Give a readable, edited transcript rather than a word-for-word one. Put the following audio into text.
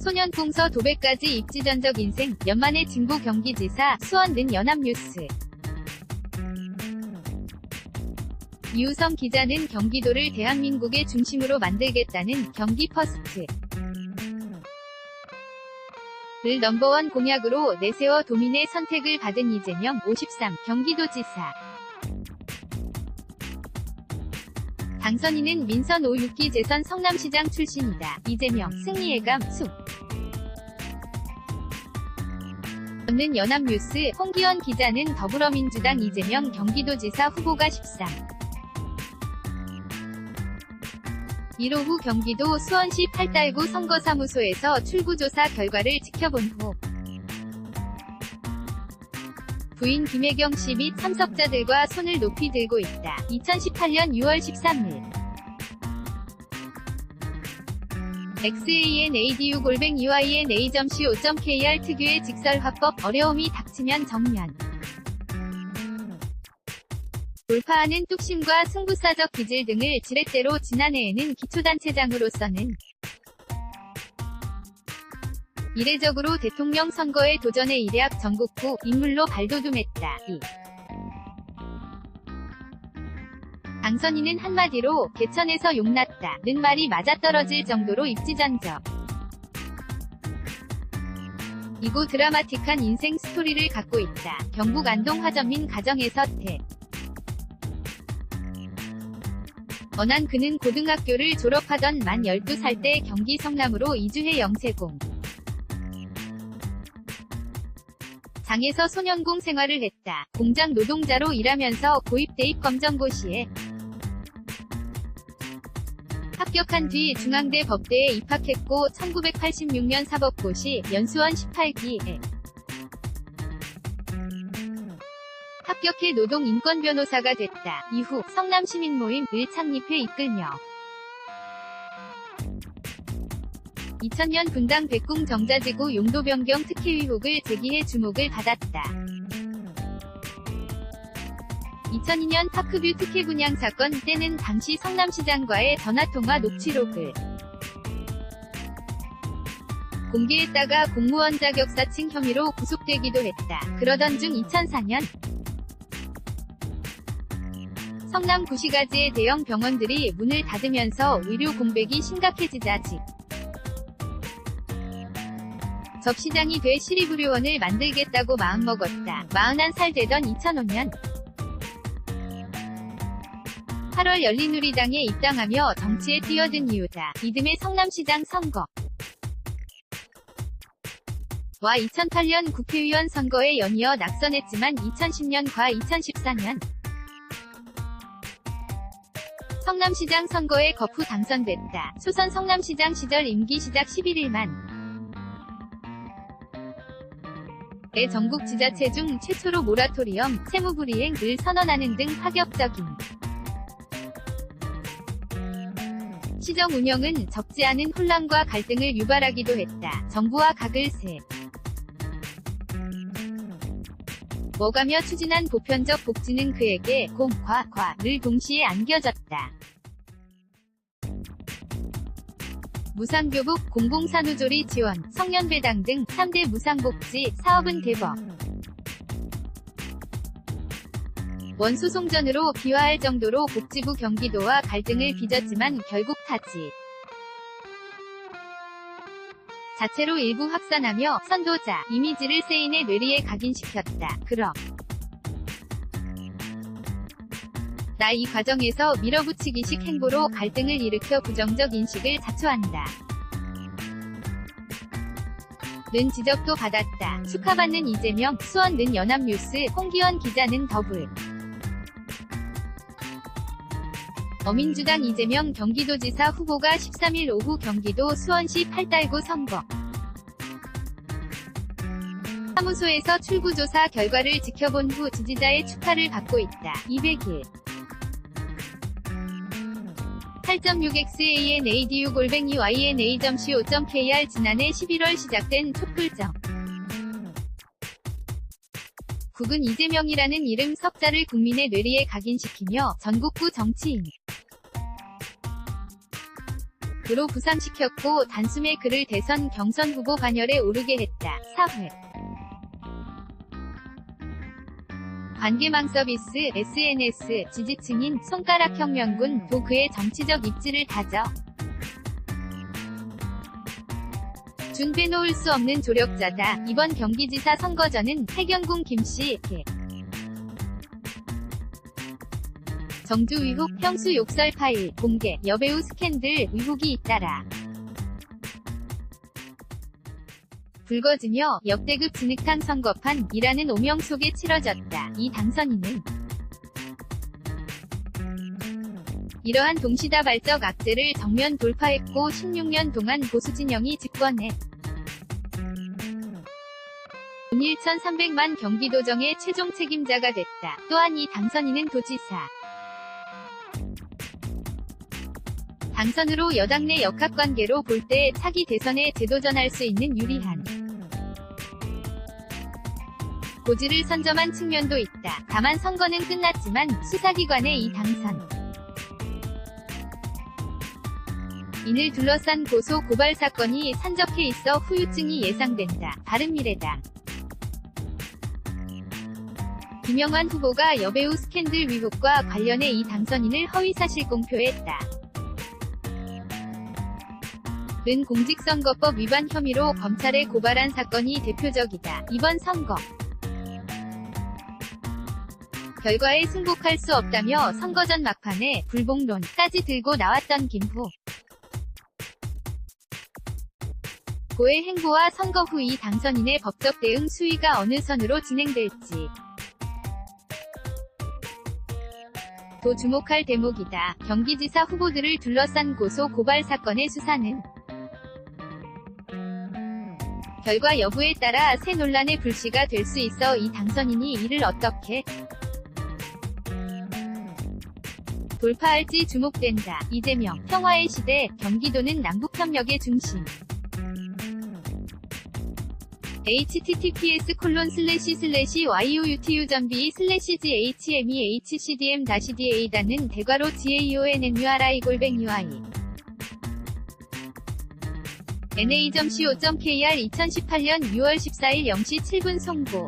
소년공서 도배까지 입지전적 인생, 연만의 진보 경기지사, 수원는 연합뉴스. 이우성 기자는 경기도를 대한민국의 중심으로 만들겠다는 경기퍼스트 를 넘버원 공약으로 내세워 도민의 선택을 받은 이재명 53 경기도지사. 당선인은 민선 5.6기 재선 성남시장 출신이다. 이재명 승리예감 쑥. 는 연합뉴스. 홍기원 기자는 더불어민주당 이재명 경기도지사 후보가 13. 1호 후 경기도 수원시 팔달구 선거사무소에서 출구조사 결과를 지켜본 후 부인 김혜경 씨 및 참석자들과 손을 높이 들고 있다. 2018년 6월 13일 xanadu@uina.co.kr 특유의 직설화법 어려움이 닥치면 정면 돌파하는 뚝심과 승부사적 기질 등을 지렛대로 지난해에는 기초단체장으로서는 이례적으로 대통령 선거에 도전해 일약 전국구 인물로 발돋움했다. 당선인은 한마디로 개천에서 용났다 는 말이 맞아떨어질 정도로 입지전적 이고 드라마틱한 인생 스토리를 갖고 있다. 경북 안동 화전민 가정에서 언한 그는 고등학교를 졸업하던 만 12살 때 경기 성남으로 이주해 영세공 장에서 소년공 생활을 했다. 공장 노동자로 일하면서 고입대입 검정고시에 합격한 뒤 중앙대 법대에 입학했고 1986년 사법고시 연수원 18기에 합격해 노동인권변호사가 됐다. 이후 성남시민모임을 창립해 이끌며 2000년 분당 백궁 정자지구 용도 변경 특혜 의혹을 제기해 주목을 받았다. 2002년 파크뷰 특혜 분양 사건 때는 당시 성남시장과의 전화통화 녹취록을 공개했다가 공무원 자격사칭 혐의로 구속되기도 했다. 그러던 중 2004년 성남 구시가지의 대형 병원들이 문을 닫으면서 의료 공백이 심각해지자 접시장이 돼 시립의료원을 만들겠다고 마음먹었다. 41살 되던 2005년 8월 열린우리당에 입당하며 정치에 뛰어든 이유다. 이듬해 성남시장 선거 와 2008년 국회의원 선거에 연이어 낙선했지만 2010년과 2014년 성남시장 선거에 거푸 당선됐다. 초선 성남시장 시절 임기 시작 11일만 의 전국 지자체 중 최초로 모라토리엄, 채무불이행을 선언하는 등 파격적인 시정 운영은 적지 않은 혼란과 갈등을 유발하기도 했다. 정부와 각을 세워가며 추진한 보편적 복지는 그에게 공, 과를 동시에 안겨졌다. 무상교복, 공공산후조리 지원, 성년배당 등 3대 무상복지 사업은 대법 원소송전으로 비화할 정도로 복지부 경기도와 갈등을 빚었지만 결국 타지 자체로 일부 확산하며 선도자 이미지를 세인의 뇌리에 각인시켰다. 이 과정에서 밀어붙이기식 행보로 갈등을 일으켜 부정적 인식을 자초한다. 는 지적도 받았다. 축하받는 이재명, 수원는 연합뉴스. 홍기원 기자는 더불 민주당 이재명 경기도지사 후보가 13일 오후 경기도 수원시 팔달구 선거 사무소에서 출구조사 결과를 지켜본 후 지지자의 축하를 받고 있다. 200일 8.6xanadu@yna.co.kr 지난해 11월 시작된 촛불정 국은 이재명이라는 이름 석자를 국민의 뇌리에 각인시키며 전국구 정치인 도로 부상시켰고 단숨에 그를 대선 경선 후보 반열에 오르게 했다. 4회 관계망 서비스 SNS 지지층인 손가락형 명군도 그의 정치적 입지를 다져 준 빼놓을 수 없는 조력자다. 이번 경기지사 선거전은 해경궁 김씨 정주 의혹 형수 욕설 파일 공개 여배우 스캔들 의혹이 잇따라 불거지며 역대급 진흙탕 선거판이라는 오명 속에 치러졌다. 이 당선인은 이러한 동시다발적 악재를 정면 돌파했고 16년 동안 보수진영이 집권해 돈 1,300만 경기도정의 최종 책임자가 됐다. 또한 이 당선인은 도지사 당선으로 여당 내 역학관계로 볼 때 차기 대선에 재도전할 수 있는 유리한 고지를 선점한 측면도 있다. 다만 선거는 끝났지만 수사기관의 이 당선 인을 둘러싼 고소 고발 사건이 산적해 있어 후유증이 예상된다. 바른미래당 김영환 후보가 여배우 스캔들 의혹과 관련해 이 당선인을 허위사실 공표했다. 은 공직선거법 위반 혐의로 검찰에 고발한 사건이 대표적이다. 이번 선거 결과에 승복할 수 없다며 선거전 막판에 불복론까지 들고 나왔던 김 후보의 행보와 선거 후 이 당선인의 법적 대응 수위가 어느 선으로 진행될지 또 주목할 대목이다. 경기지사 후보들을 둘러싼 고소 고발 사건의 수사는 결과 여부에 따라 새 논란의 불씨가 될 수 있어 이 당선인이 이를 어떻게 돌파할지 주목된다. 이재명 평화의 시대 경기도는 남북협력의 중심 https://yutu.b/ghmehcdm-da-는 대괄호 gaonnuri na.co.kr 2018년 6월 14일 0시 7분 송고